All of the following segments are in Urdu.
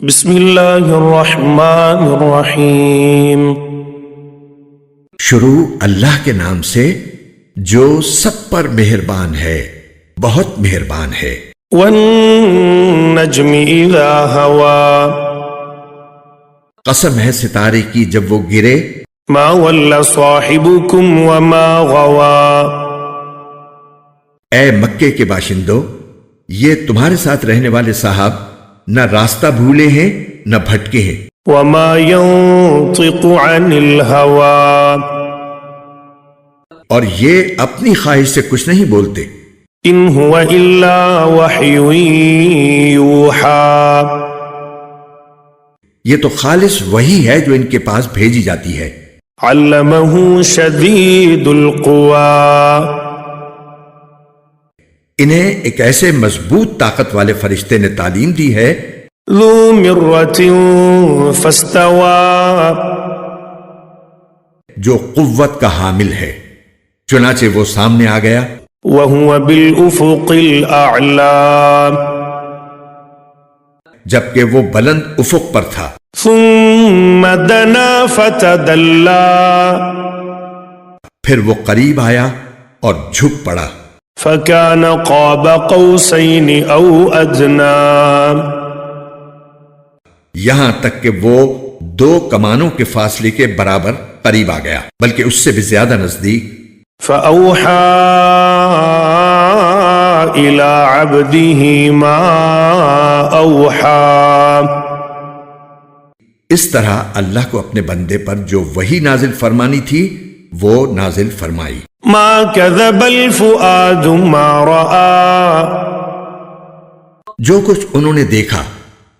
بسم اللہ الرحمن الرحیم۔ شروع اللہ کے نام سے جو سب پر مہربان ہے، بہت مہربان ہے۔ والنجم اذا ہوا، قسم ہے ستارے کی جب وہ گرے۔ ما ول صاحبکم وما غوا، اے مکے کے باشندوں، یہ تمہارے ساتھ رہنے والے صاحب نہ راستہ بھولے ہیں نہ بھٹکے ہیں۔ وما ينطق عن الهوى، اور یہ اپنی خواہش سے کچھ نہیں بولتے۔ ان هو الا وحی یوحى، یہ تو خالص وہی ہے جو ان کے پاس بھیجی جاتی ہے۔ علمہ شدید القوى، انہیں ایک ایسے مضبوط طاقت والے فرشتے نے تعلیم دی ہے۔ ذو مرۃ فاستوى، جو قوت کا حامل ہے، چنانچہ وہ سامنے آ گیا۔ وهو بالافق الاعلى، جبکہ وہ بلند افق پر تھا۔ ثم دنا فتدلى، پھر وہ قریب آیا اور جھک پڑا۔ فكان قاب قوسين او ادنى، یہاں تک کہ وہ 2 کمانوں کے فاصلے کے برابر قریب آ گیا، بلکہ اس سے بھی زیادہ نزدیک۔ فأوحى إلى عبده ما أوحى، اس طرح اللہ کو اپنے بندے پر جو وحی نازل فرمانی تھی وہ نازل فرمائی۔ ما كذب الفؤاد ما رأى، جو کچھ انہوں نے دیکھا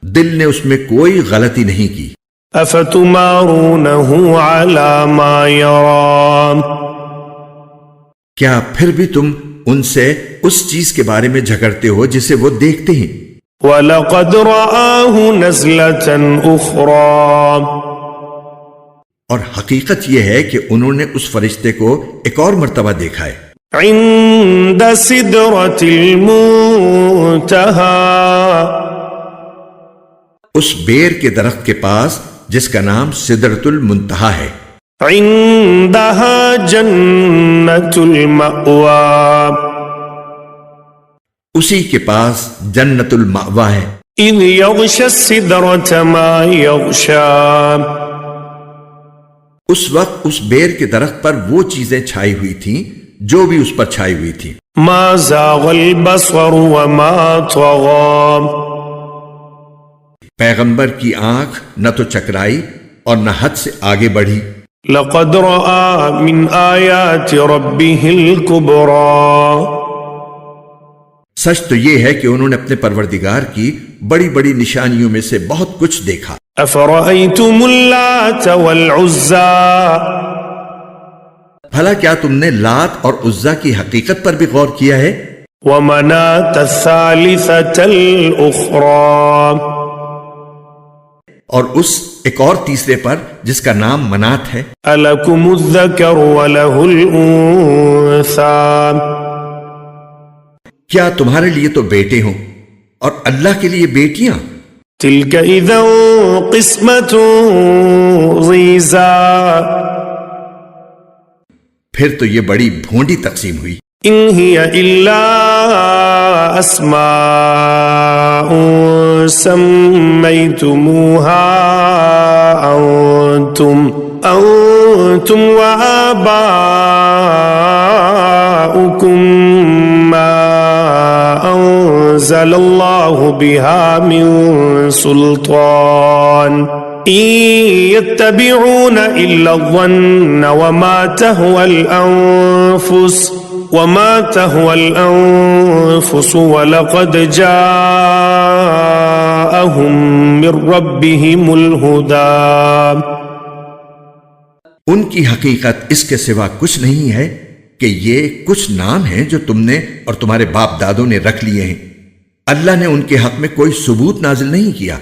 دل نے اس میں کوئی غلطی نہیں کی۔ افتمارونه على ما يرى، کیا پھر بھی تم ان سے اس چیز کے بارے میں جھگڑتے ہو جسے وہ دیکھتے ہیں؟ وَلَقَدْ رَآهُ نَزْلَةً أُخْرَى، اور حقیقت یہ ہے کہ انہوں نے اس فرشتے کو ایک اور مرتبہ دیکھا ہے۔ عند سدرة المنتهى، اس بیر کے درخت کے پاس جس کا نام سدرۃ المنتہا ہے۔ عندها جنة المأوى، اسی کے پاس جنت المأوی ہے۔ اذ یغشی السدرة ما یغشی، اس وقت اس بیر کے درخت پر وہ چیزیں چھائی ہوئی تھیں جو بھی اس پر چھائی ہوئی تھیں۔ ما زاغ البصر وما طغى، پیغمبر کی آنکھ نہ تو چکرائی اور نہ حد سے آگے بڑھی۔ لقد رأى من آیات ربه الكبرى، سچ تو یہ ہے کہ انہوں نے اپنے پروردگار کی بڑی بڑی نشانیوں میں سے بہت کچھ دیکھا۔ افرأيتم اللات والعزى، بھلا کیا تم نے لات اور عزا کی حقیقت پر بھی غور کیا ہے؟ ومناة الثالثة الأخرى، اور اس ایک اور تیسرے پر جس کا نام منات ہے۔ ألكم الذكر وله الأنثى، کیا تمہارے لیے تو بیٹے ہوں اور اللہ کے لیے بیٹیاں؟ تلك إذا قسمة ضيزى، پھر تو یہ بڑی بھونڈی تقسیم ہوئی۔ إن هي إلا أسماء سميتموها أنتم وآباؤكم ما أنزل الله بها من سلطان إن يتبعون إلا الظن وما تهوى الأنفس ولقد جاءهم من ربهم الهدى۔ ان کی حقیقت اس کے سوا کچھ نہیں ہے کہ یہ کچھ نام ہیں جو تم نے اور تمہارے باپ دادوں نے رکھ لیے ہیں۔ اللہ نے ان کے حق میں کوئی ثبوت نازل نہیں کیا۔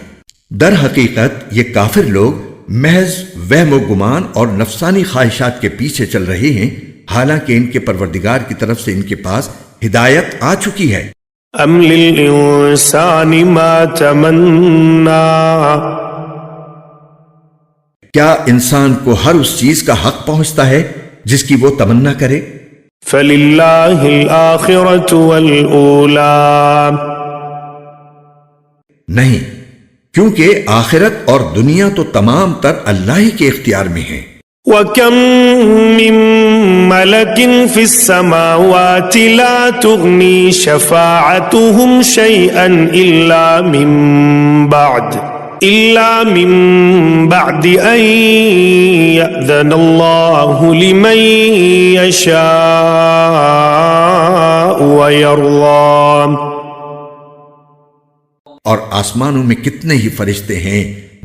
در حقیقت یہ کافر لوگ محض وہم و گمان اور نفسانی خواہشات کے پیچھے چل رہے ہیں، حالانکہ ان کے پروردگار کی طرف سے ان کے پاس ہدایت آ چکی ہے۔ أم للإنسان ما تمنى کیا انسان کو ہر اس چیز کا حق پہنچتا ہے جس کی وہ تمنا کرے؟ فللہ الآخرة والأولى نہیں، کیونکہ آخرت اور دنیا تو تمام تر اللہ ہی کے اختیار میں ہیں۔ وَكَم مِّن مَّلَكٍ فِي السَّمَاوَاتِ لَا تُغْنِي شَفَاعَتُهُمْ شَيْئًا إِلَّا مِن بَعْدِ أَن يَأْذَنَ اللَّهُ لِمَن يَشَاءُ وَيَرْضَىٰ۔ اور آسمانوں میں کتنے ہی فرشتے ہیں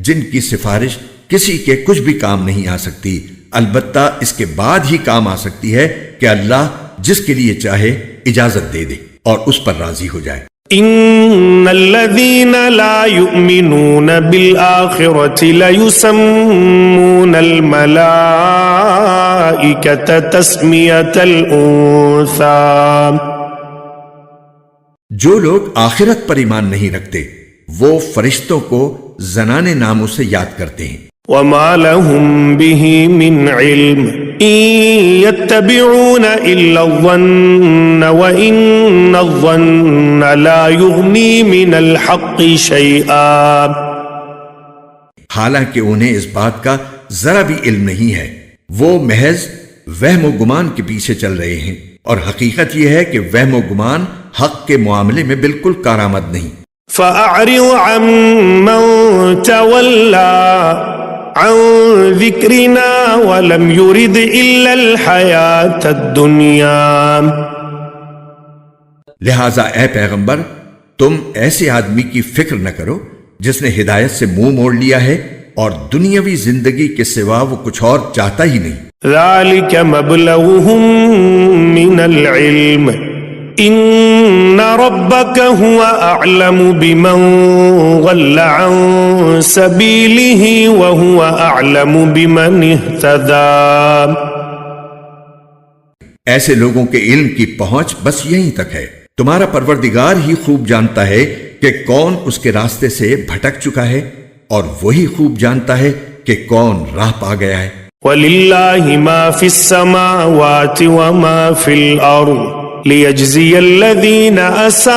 جن کی سفارش کسی کے کچھ بھی کام نہیں آ سکتی، البتہ اس کے بعد ہی کام آ سکتی ہے کہ اللہ جس کے لیے چاہے اجازت دے دے اور اس پر راضی ہو جائے۔ ان الذين لا يؤمنون بالآخرة ليسمون الملائكة تسمية الأنثى۔ جو لوگ آخرت پر ایمان نہیں رکھتے وہ فرشتوں کو زنانے ناموں سے یاد کرتے ہیں۔ وما لهم به من علم إن يتبعون إلا الظن وإن الظن لا يغني من الحق شيئا۔ حالانکہ انہیں اس بات کا ذرا بھی علم نہیں ہے، وہ محض وہم و گمان کے پیچھے چل رہے ہیں، اور حقیقت یہ ہے کہ وہم و گمان حق کے معاملے میں بالکل کارآمد نہیں۔ فأعرض عمن تولى عن ذكرنا ولم يرد إلا الحياة الدنيا۔ لہذا اے پیغمبر تم ایسے آدمی کی فکر نہ کرو جس نے ہدایت سے منہ موڑ لیا ہے اور دنیاوی زندگی کے سوا وہ کچھ اور چاہتا ہی نہیں۔ ذلك مبلغهم من العلم ان ربك هو اعلم بمن ضل عن سبيله وهو اعلم بمن اهتدى۔ ایسے لوگوں کے علم کی پہنچ بس یہیں تک ہے، تمہارا پروردگار ہی خوب جانتا ہے کہ کون اس کے راستے سے بھٹک چکا ہے، اور وہی خوب جانتا ہے کہ کون راہ پا گیا ہے۔ وَلِلَّهِ مَا فِي السَّمَاوَاتِ وَمَا فِي الْأَرْضِ لِيَجْزِيَ الَّذِينَ أَسَاءُوا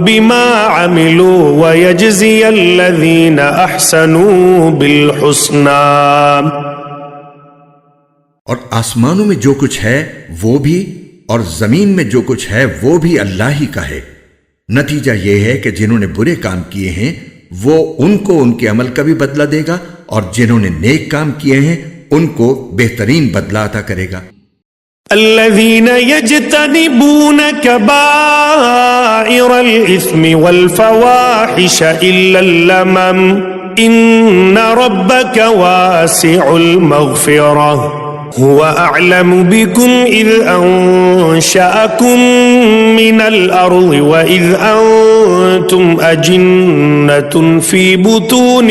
بِمَا عَمِلُوا وَيَجْزِيَ الَّذِينَ أَحْسَنُوا بِالْحُسْنَى۔ اور آسمانوں میں جو کچھ ہے وہ بھی، اور زمین میں جو کچھ ہے وہ بھی اللہ ہی کا ہے۔ نتیجہ یہ ہے کہ جنہوں نے برے کام کیے ہیں وہ ان کو ان کے عمل کا بھی بدلہ دے گا، اور جنہوں نے نیک کام کیے ہیں ان کو بہترین بدلہ عطا کرے گا۔ الذين يجتنبون كبائر الإثم والفواحش إلا اللمم إن ربك واسع المغفرة هو أعلم بكم إذ أنشأكم من الأرض وإذ أنتم أجنة في بطون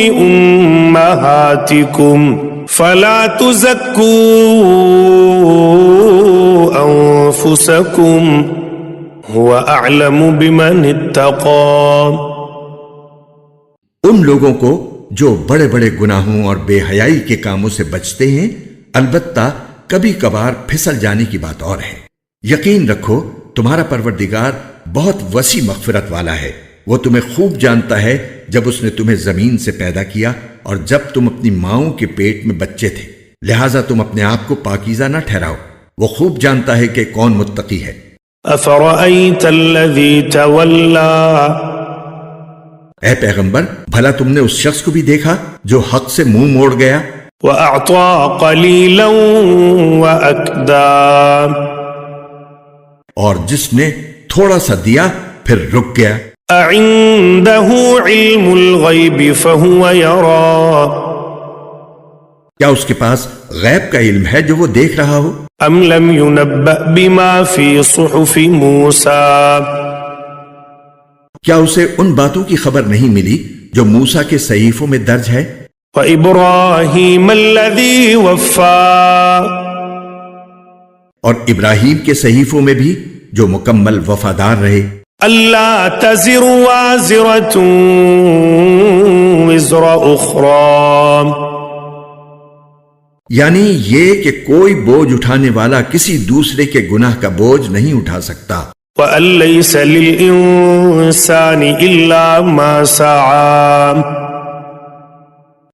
أمهاتكم فلا تزكوا أنفسكم هو أعلم بمن اتقى۔ ان لوگوں کو جو بڑے بڑے گناہوں اور بے حیائی کے کاموں سے بچتے ہیں، البتہ کبھی کبھار پھسل جانے کی بات اور ہے۔ یقین رکھو تمہارا پروردگار بہت وسیع مغفرت والا ہے، وہ تمہیں خوب جانتا ہے جب اس نے تمہیں زمین سے پیدا کیا اور جب تم اپنی ماؤں کے پیٹ میں بچے تھے، لہٰذا تم اپنے آپ کو پاکیزہ نہ ٹھہراؤ، وہ خوب جانتا ہے کہ کون متقی ہے۔ أفرأيت الذي تولى اے پیغمبر بھلا تم نے اس شخص کو بھی دیکھا جو حق سے منہ موڑ گیا وأعطى قليلا وأكدى، اور جس نے تھوڑا سا دیا پھر رک گیا۔ أعنده علم الغيب فهو يرى، کیا اس کے پاس غیب کا علم ہے جو وہ دیکھ رہا ہو؟ أم لم ينبأ بما في صحف موسى، کیا اسے ان باتوں کی خبر نہیں ملی جو موسیٰ کے صحیفوں میں درج ہے؟ وإبراهيم الذي وفى، اور ابراہیم کے صحیفوں میں بھی جو مکمل وفادار رہے. ألا تزر وازرة وزر أخرى، یعنی یہ کہ کوئی بوجھ اٹھانے والا کسی دوسرے کے گناہ کا بوجھ نہیں اٹھا سکتا. وأن ليس للإنسان إلا ما سعى،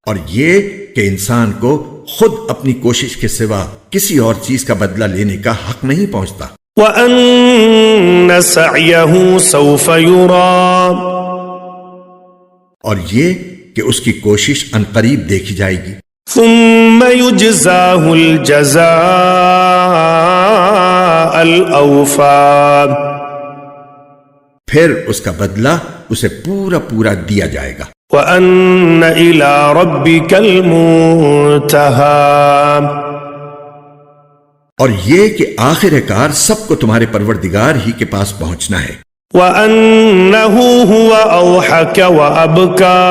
اور یہ کہ انسان کو خود اپنی کوشش کے سوا کسی اور چیز کا بدلہ لینے کا حق نہیں پہنچتا. وأن سعيه سوف يرى، اور یہ کہ اس کی کوشش عنقریب دیکھی جائے گی. ثم يجزاه الجزاء الأوفى، پھر اس کا بدلہ اسے پورا پورا دیا جائے گا. وأن إلى ربك المنتهى، اور یہ کہ آخر کار سب کو تمہارے پروردگار ہی کے پاس پہنچنا ہے. وأنه هو أضحك وأبكى،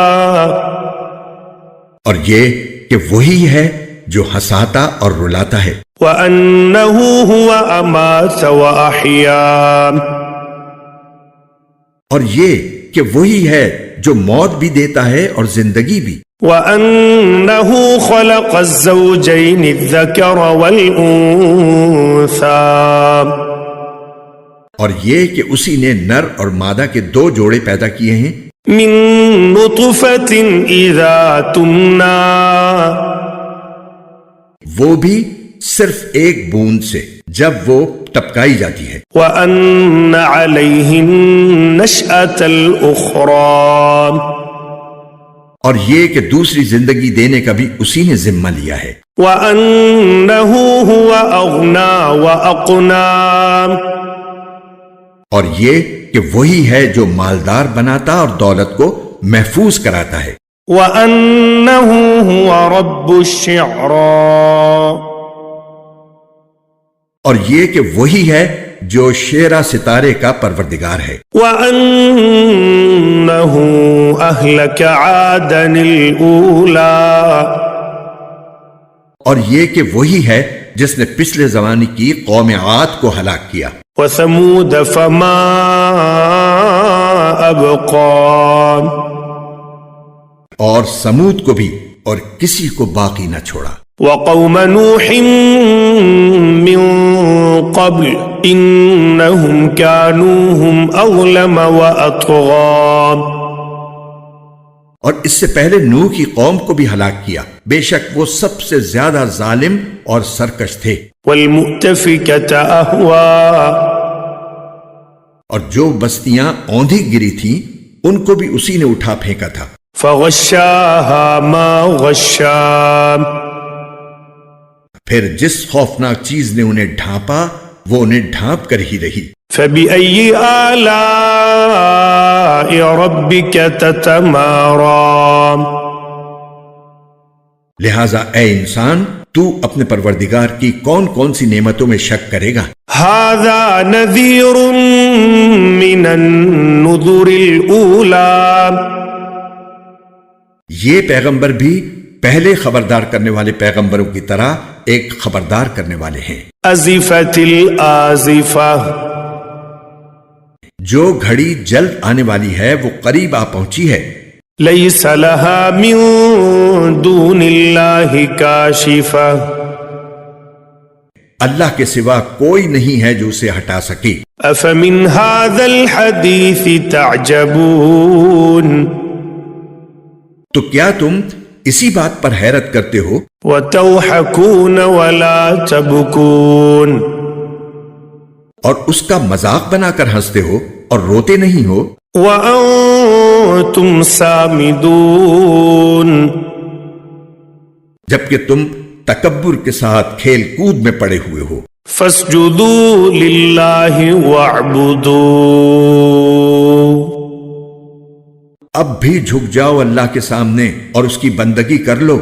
اور یہ کہ وہی ہے جو ہنساتا اور رلاتا ہے. وأنه هو أمات وأحيا، اور یہ کہ وہی ہے جو موت بھی دیتا ہے اور زندگی بھی. وأنه خلق الزوجين الذكر والأنثى، اور یہ کہ اسی نے نر اور مادہ کے 2 جوڑے پیدا کیے ہیں. من نطفة إذا تمنى، وہ بھی صرف ایک بوند سے جب وہ ٹپکائی جاتی ہے. وأن عليه النشأة الأخرى، اور یہ کہ دوسری زندگی دینے کا بھی اسی نے ذمہ لیا ہے. وأنه هو أغنى وأقنى، اور یہ کہ وہی ہے جو مالدار بناتا اور دولت کو محفوظ کراتا ہے. وأنه هو رب الشعرى، اور یہ کہ وہی ہے جو شیرہ ستارے کا پروردگار ہے. وأنه أهلك عادا الأولى، اور یہ کہ وہی ہے جس نے پچھلے زمانے کی قوم عاد کو ہلاک کیا. وثمود فما أبقى، اور سمود کو بھی اور کسی کو باقی نہ چھوڑا. وقوم نوح من قبل إنهم كانوا هم أظلم وأطغى، اور اس سے پہلے نوح کی قوم کو بھی ہلاک کیا، بے شک وہ سب سے زیادہ ظالم اور سرکش تھے. والمؤتفكة أهوى، اور جو بستیاں اوندھی گری تھیں ان کو بھی اسی نے اٹھا پھینکا تھا. فغشاها ما غشا، پھر جس خوفناک چیز نے انہیں ڈھانپا وہ انہیں ڈھانپ کر ہی رہی. فبأي آلاء ربك تتمارى، لہذا اے انسان تو اپنے پروردگار کی کون کون سی نعمتوں میں شک کرے گا. هذا نذير من النذر الأولى، یہ پیغمبر بھی پہلے خبردار کرنے والے پیغمبروں کی طرح ایک خبردار کرنے والے ہیں. أزفت الآزفة، جو گھڑی جلد آنے والی ہے وہ قریب آ پہنچی ہے. ليس لها من دون الله كاشفة، اللہ کے سوا کوئی نہیں ہے جو اسے ہٹا سکے. أفمن هذا الحديث تعجبون، تو کیا تم اسی بات پر حیرت کرتے ہو وتضحكون ولا تبكون، اور اس کا مذاق بنا کر ہنستے ہو اور روتے نہیں ہو. وأنتم سامدون، جبکہ تم تکبر کے ساتھ کھیل کود میں پڑے ہوئے ہو. فاسجدوا للہ واعبدوا، اب بھی جھک جاؤ اللہ کے سامنے اور اس کی بندگی کر لو.